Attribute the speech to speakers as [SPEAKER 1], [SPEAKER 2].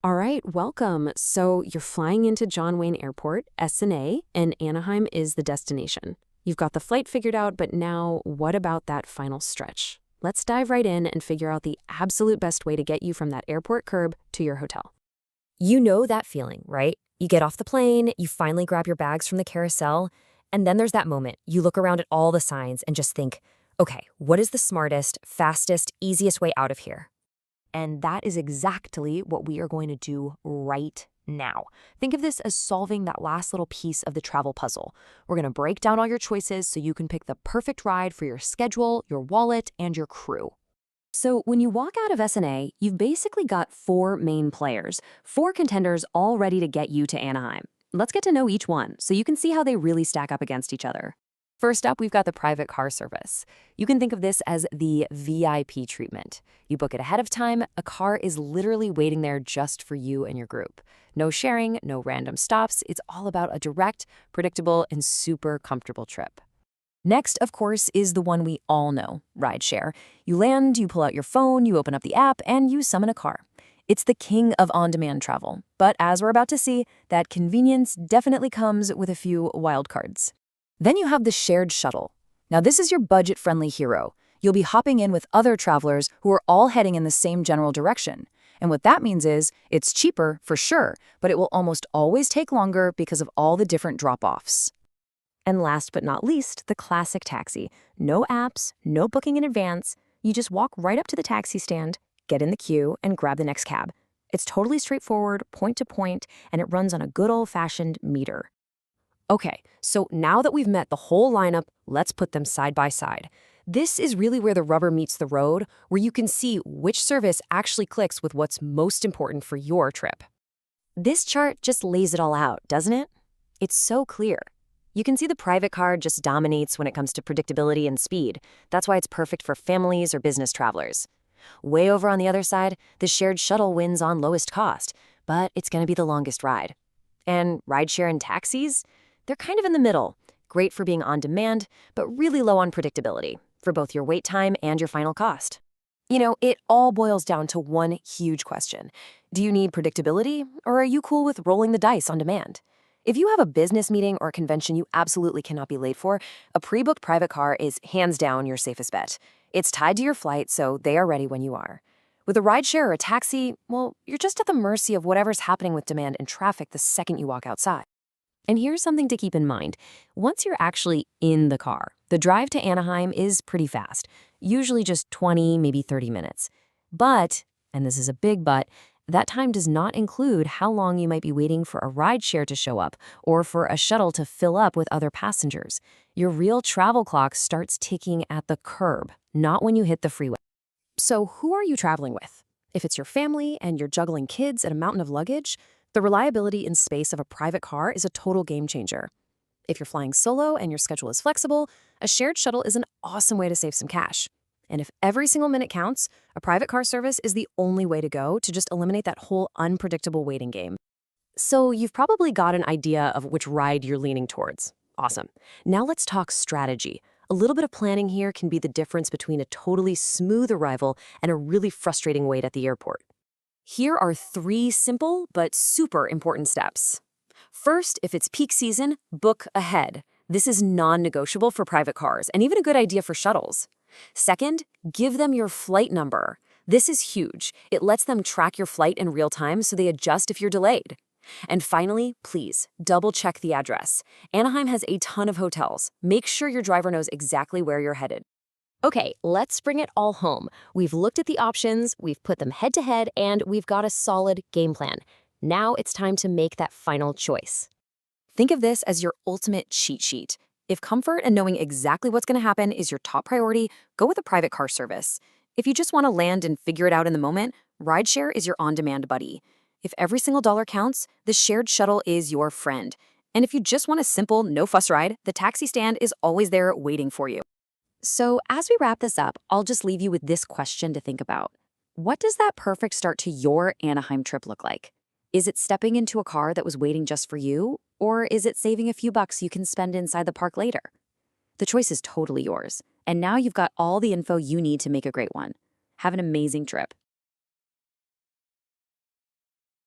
[SPEAKER 1] All right, welcome. So you're flying into John Wayne Airport, SNA, and Anaheim is the destination. You've got the flight figured out, but now what about that final stretch? Let's dive right in and figure out the absolute best way to get you from that airport curb to your hotel.
[SPEAKER 2] You know that feeling, right? You get off the plane, you finally grab your bags from the carousel, and then there's that moment. You look around at all the signs and just think, okay, what is the smartest, fastest, easiest way out of here? And that is exactly what we are going to do right now. Think of this as solving that last little piece of the travel puzzle. We're going to break down all your choices so you can pick the perfect ride for your schedule, your wallet, and your crew. So when you walk out of SNA, you've basically got four main players, four contenders all ready to get you to Anaheim. Let's get to know each one so you can see how they really stack up against each other. First up, we've got the private car service. You can think of this as the VIP treatment. You book it ahead of time, a car is literally waiting there just for you and your group. No sharing, no random stops, it's all about a direct, predictable, and super comfortable trip. Next, of course, is the one we all know, rideshare. You land, you pull out your phone, you open up the app, and you summon a car. It's the king of on-demand travel. But as we're about to see, that convenience definitely comes with a few wild cards. Then you have the shared shuttle. Now this is your budget-friendly hero. You'll be hopping in with other travelers who are all heading in the same general direction. And what that means is, it's cheaper, for sure, but it will almost always take longer because of all the different drop-offs. And last but not least, the classic taxi. No apps, no booking in advance. You just walk right up to the taxi stand, get in the queue, and grab the next cab. It's totally straightforward, point to point, and it runs on a good old-fashioned meter. Okay, so now that we've met the whole lineup, let's put them side by side. This is really where the rubber meets the road, where you can see which service actually clicks with what's most important for your trip. This chart just lays it all out, doesn't it? It's so clear. You can see the private car just dominates when it comes to predictability and speed. That's why it's perfect for families or business travelers. Way over on the other side, the shared shuttle wins on lowest cost, but it's going to be the longest ride. And rideshare and taxis? They're kind of in the middle, great for being on demand, but really low on predictability for both your wait time and your final cost. You know, it all boils down to one huge question. Do you need predictability, or are you cool with rolling the dice on demand? If you have a business meeting or a convention you absolutely cannot be late for, a pre-booked private car is hands down your safest bet. It's tied to your flight, so they are ready when you are. With a rideshare or a taxi, well, you're just at the mercy of whatever's happening with demand and traffic the second you walk outside. And here's something to keep in mind. Once you're actually in the car, the drive to Anaheim is pretty fast, usually just 20, maybe 30 minutes. But, and this is a big but, that time does not include how long you might be waiting for a rideshare to show up or for a shuttle to fill up with other passengers. Your real travel clock starts ticking at the curb, not when you hit the freeway. So who are you traveling with? If it's your family and you're juggling kids and a mountain of luggage, the reliability and space of a private car is a total game changer. If you're flying solo and your schedule is flexible, a shared shuttle is an awesome way to save some cash. And if every single minute counts, a private car service is the only way to go to just eliminate that whole unpredictable waiting game. So you've probably got an idea of which ride you're leaning towards. Awesome. Now let's talk strategy. A little bit of planning here can be the difference between a totally smooth arrival and a really frustrating wait at the airport. Here are three simple but super important steps. First, if it's peak season, book ahead. This is non-negotiable for private cars and even a good idea for shuttles. Second, give them your flight number. This is huge. It lets them track your flight in real time so they adjust if you're delayed. And finally, please double-check the address. Anaheim has a ton of hotels. Make sure your driver knows exactly where you're headed. Okay, let's bring it all home. We've looked at the options, we've put them head to head, and we've got a solid game plan. Now it's time to make that final choice. Think of this as your ultimate cheat sheet. If comfort and knowing exactly what's going to happen is your top priority, go with a private car service. If you just want to land and figure it out in the moment, rideshare is your on-demand buddy. If every single dollar counts, the shared shuttle is your friend. And if you just want a simple, no-fuss ride, the taxi stand is always there waiting for you. So as we wrap this up, I'll just leave you with this question to think about. What does that perfect start to your Anaheim trip look like? Is it stepping into a car that was waiting just for you? Or is it saving a few bucks you can spend inside the park later? The choice is totally yours. And now you've got all the info you need to make a great one. Have an amazing trip.